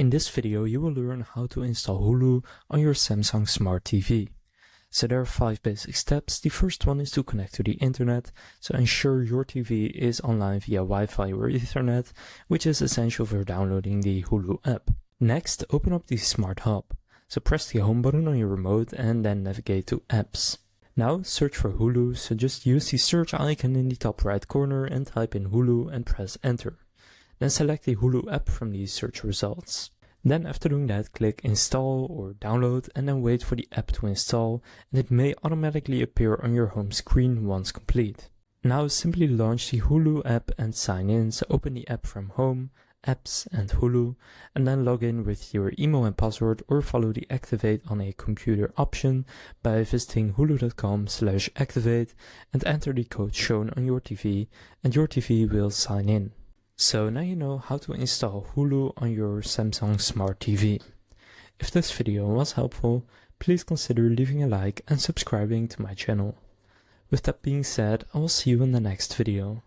In this video you will learn how to install Hulu on your Samsung Smart TV. So there are 5 basic steps. The first one is to connect to the internet, so ensure your TV is online via Wi-Fi or Ethernet, which is essential for downloading the Hulu app. Next, open up the Smart Hub. So press the home button on your remote and then navigate to apps. Now search for Hulu, so just use the search icon in the top right corner and type in Hulu and press enter. Then select the Hulu app from the search results. Then after doing that, click install or download and then wait for the app to install, and it may automatically appear on your home screen once complete. Now simply launch the Hulu app and sign in, so open the app from Home, Apps and Hulu, and then log in with your email and password or follow the activate on a computer option by visiting hulu.com/activate and enter the code shown on your TV, and your TV will sign in. So now you know how to install Hulu on your Samsung Smart TV. If this video was helpful, please consider leaving a like and subscribing to my channel. With that being said, I will see you in the next video.